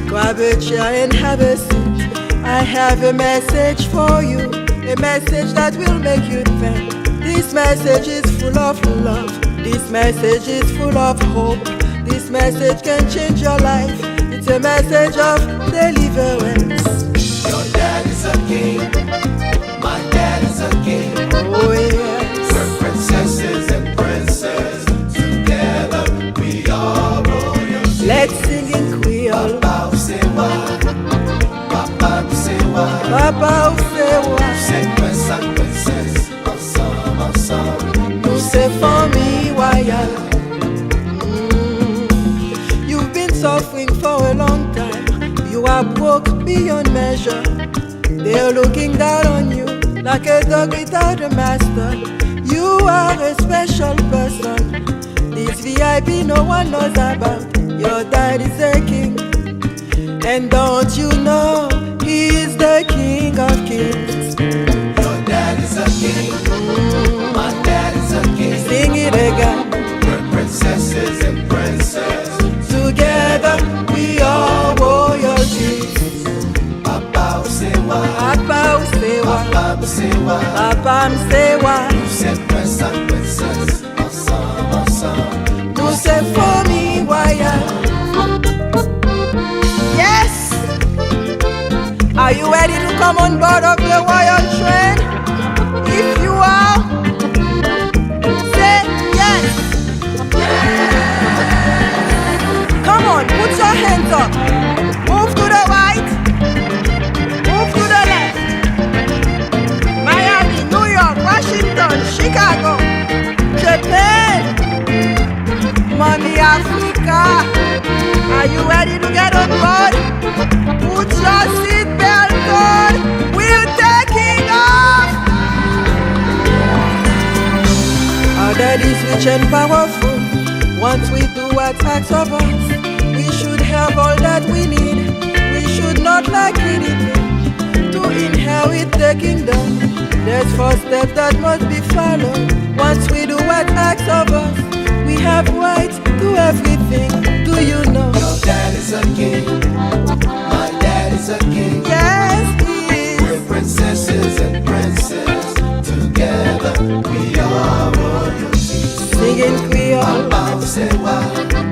grab a chair and have a seat. I have a message for you, a message that will make you think. This message is full of love, this message is full of hope. This message can change your life, it's a message of deliverance. Your dad is a king, my dad is a king. Oh yes, We're princesses and princes, together we are royals. let's sing in Creole. Papa Usewa, Papa Usewa, Papa Usewa, c'est prince and princess, ensemble, ensemble. nous c'est famille royale. You've been suffering for a long time. broke beyond measure. They're looking down on you like a dog without a master. You are a special person. This VIP no one knows about. Your dad is a king. And don't you know he is the king of kings? Your dad is a king. My dad is a king. Sing it again. We're princesses and princes. Together we are royalty. Papa Usewa. Papa Usewa. Papa Usewa. Papa Usewa. Nous c'est prince and princess. Ensemble, ensemble. Nous c'est famille royale. Yes. Are you ready to come on board of the royal train? If you are, say yes. Come on, put your hands up. Move to the right. Move to the left. Miami, New York, Washington, Chicago, Japan, Mommy Africa. Are you ready to get on board? Put your seatbelt on. We're taking off. Our dad is rich and powerful. Once we do what's asked of us, we should have all that we need. We should not lack anything to inherit the kingdom. There's 4 steps that must be followed. Once we do what's asked of us, we have rights to everything. Do you know? Your dad is a king. My dad is a king. Yes, he We're is. princesses and princes. Together we are royalty. Singing Creole. Papa Usewa.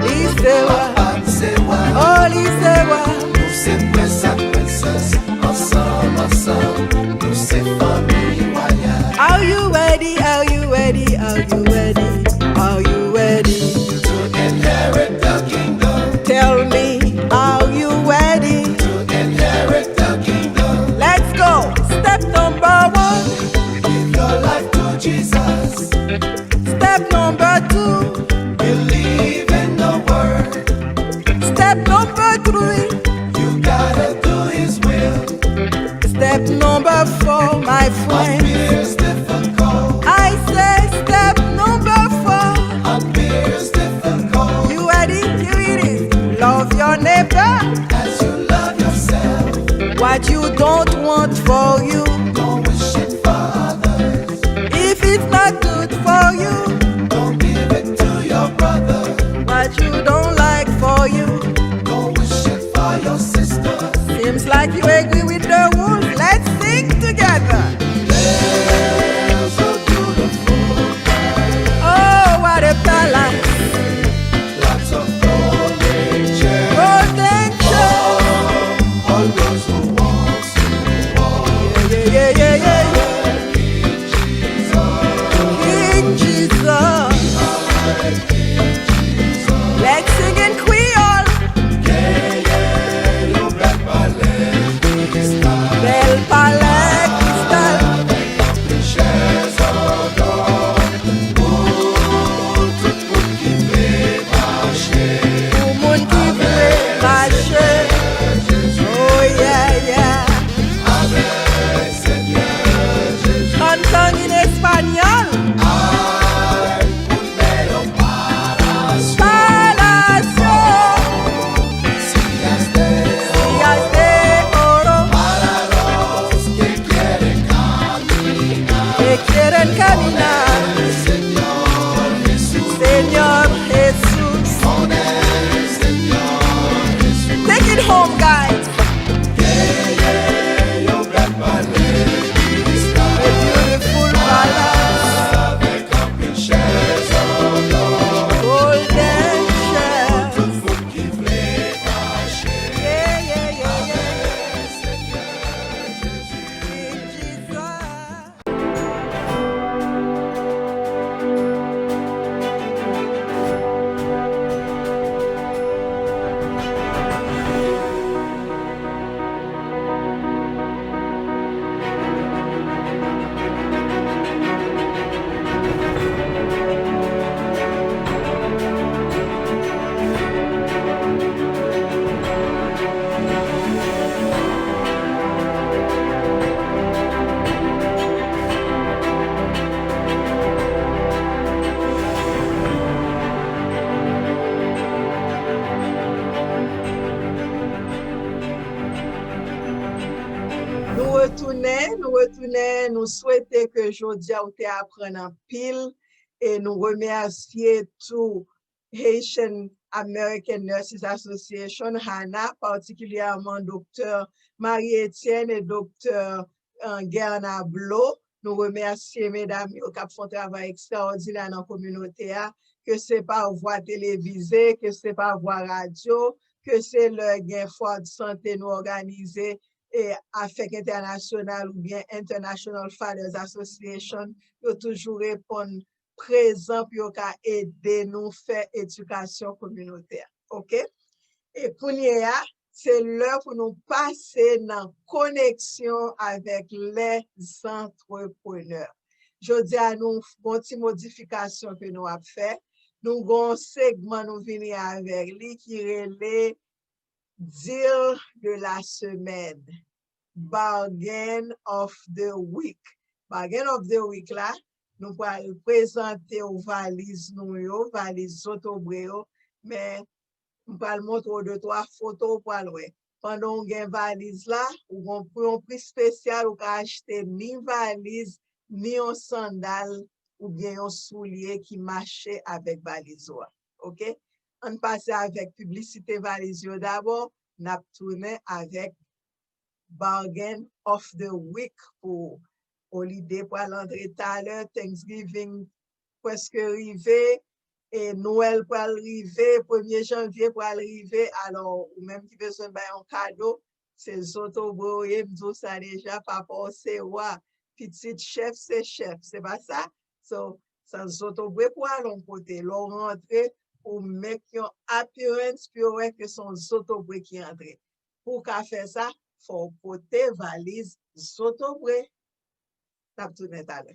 Isewa. Papa Usewa. Oh, Isewa. Nous c'est prince and princess. Ensemble, ensemble. Nous c'est famille royale. Are you ready? Are you ready? Are you ready? Are you ready? To inherit the kingdom. Tell me, are you ready? To inherit the kingdom. Let's go. Step number 1. Give your life to Jesus. Step number 2. Believe in the word. Step number 3. You gotta do his will. Step number 4, my friend. Appears difficult. I say step number 4. Appears difficult. You ready? Here it is. Love your neighbor. As you love yourself. What you don't want for you. Don't wish it for others. If it's not good for you. Don't give it to your brother. What you don't like for you. Don't wish it for your sister. Seems like you agree with the rules. Let's sing together. There's a beautiful Oh, what a balance. lots of golden chairs. Protection. All those who want to walk. Yeah, retournons, nous souhaitons que aujourd'hui vous apprenez en pile et nous remercier tout Haitian American Nurses Association, HANA, particulièrement Dr. Marie-Etienne et Dr. Guerna Blot. Nous remercions mesdames qui font un travail extraordinaire dans la communauté, que ce n'est pas voie télévisée, que ce n'est pas voie radio, que c'est le gain fort de santé nous organisé et Afrique internationale ou bien International Fathers Association, nous toujours répondre présent pour aider nous faire éducation communautaire. OK? Et pour nous, c'est l'heure pour nous passer dans connexion avec les entrepreneurs. Je dis à nous, une petite modification que nous avons fait. Nous avons un segment, nous venons avec lui qui est le deal de la semaine. Bargain of the week. Bargain of the week là, nous allons présenter aux valises nous, valises OCTOBRE, mais nous allons montrer 2-3 photos pour aller. Pendant qu'on a une valise là, ou on prend un prix spécial, ou qu'on acheter ni valise, ni un sandal, ou bien un soulier qui marche avec valise. OK? On passe avec publicité valise d'abord, on a tourné avec bargain of the week pour holiday pour l'entrée tout à l'heure, Thanksgiving presque arrivé, et Noël pour arriver, 1er janvier pour arriver, alors, ou même qui besoin de un cadeau, c'est OCTOBRE, ça déjà, papa, c'est roi, petit chef, c'est pas ça? So, sans OCTOBRE pour aller côté, l'on rentre pour mettre une appearance pour que son OCTOBRE qui entre. Pour qu'à faire ça, faut porter valise OCTOBRE. T'as tout net à l'heure.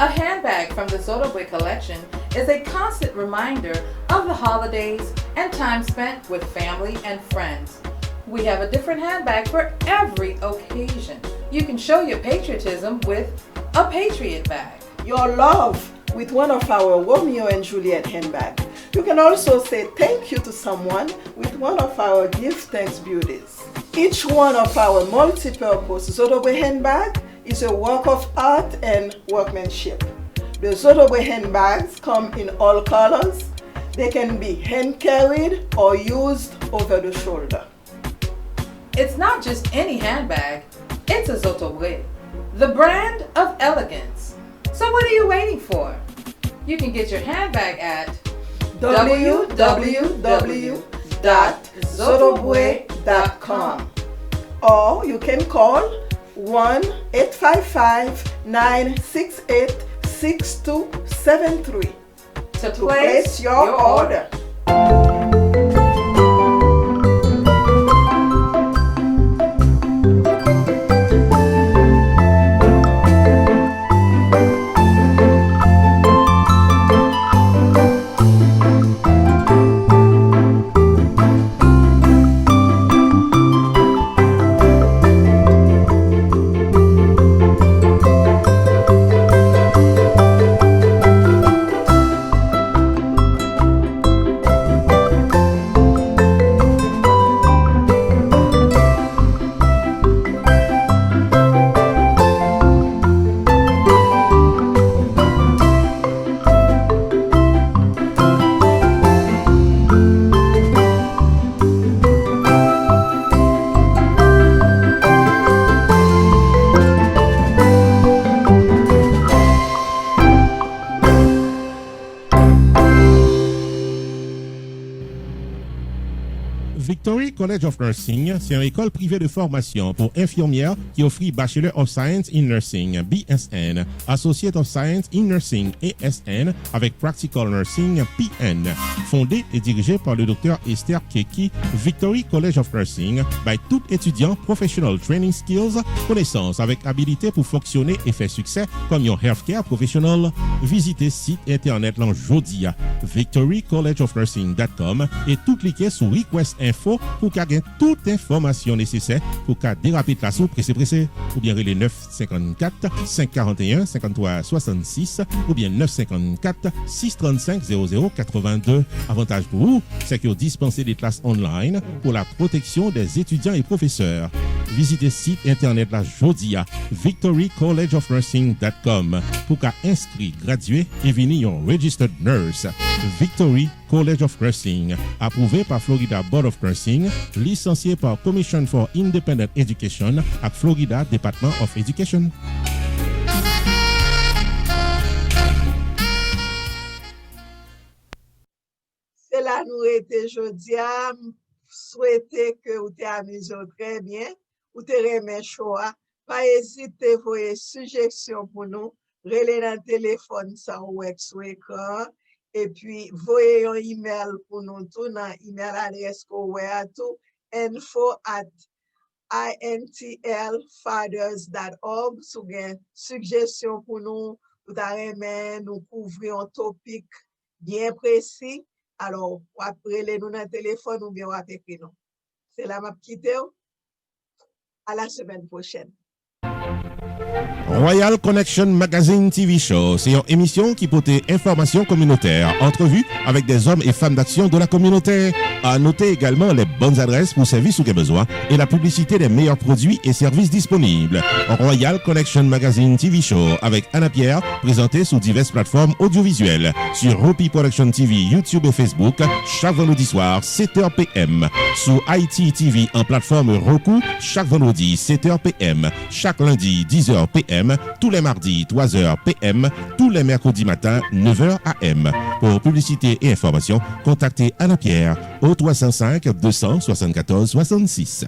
A handbag from the OCTOBRE collection is a constant reminder of the holidays and time spent with family and friends. We have a different handbag for every occasion. You can show your patriotism with a Patriot bag. Your love with one of our Romeo and Juliet handbags. You can also say thank you to someone with one of our gift thanks beauties. Each one of our multi-purpose OCTOBRE handbag is a work of art and workmanship. The OCTOBRE handbags come in all colors. They can be hand carried or used over the shoulder. It's not just any handbag, it's a OCTOBRE, the brand of elegance. So what are you waiting for? You can get your handbag at www.zotobre.com or you can call 1-855-968-6273 to place your order. Victory College of Nursing, c'est une école privée de formation pour infirmières qui offre Bachelor of Science in Nursing, BSN, Associate of Science in Nursing, ASN, avec Practical Nursing, PN. Fondée et dirigée par le Dr Esther Keki, Victory College of Nursing, by tout étudiant professional training skills, connaissances avec habilité pour fonctionner et faire succès comme un healthcare professional. Visitez site internet l'en jodia, victorycollegeofnursing.com et tout cliquez sur Request Info info pour gagner toute information nécessaire pour déraper de la soupe pressé ou bien les 954 541 53 66 ou bien 954 635 0082. Avantage pour vous, c'est que vous dispensez des classes online pour la protection des étudiants et professeurs. Visitez le site internet la Jodia, victorycollegeofnursing.com pour inscrire, graduer et venir en registered nurse. Victory College of Nursing, approuvé par Florida Board of Nursing, licencié par Commission for Independent Education à Florida Department of Education. C'est là nous était Jodia, souhaiter que vous t'amusez très bien, ou te remet choix, pas hésiter à voyer suggestions pour nous, relais dans le téléphone sans wax ou écran, et puis voyez un email pour nous tout dans email adresse qu'on voit tout info@intlfathers.org sous une suggestion pour nous nous couvrir un topic bien précis. Alors, après les nous dans le téléphone ou bien après nous. C'est là m'a quitté. À la semaine prochaine. Royal Connection Magazine TV Show, c'est une émission qui porte information communautaire, entrevues avec des hommes et femmes d'action de la communauté. À noter également les bonnes adresses pour services ou des besoins et la publicité des meilleurs produits et services disponibles. Royal Connection Magazine TV Show avec Anna Pierre, présenté sur diverses plateformes audiovisuelles, sur Roku Production TV, YouTube et Facebook, chaque vendredi soir, 7h PM. Sur Ayiti TV en plateforme Roku, chaque vendredi, 7h PM. Chaque lundi, 10h PM. Tous les mardis, 3h PM. Tous les mercredis matin, 9h AM. Pour publicité et information, contactez Anna Pierre au 305 274 66.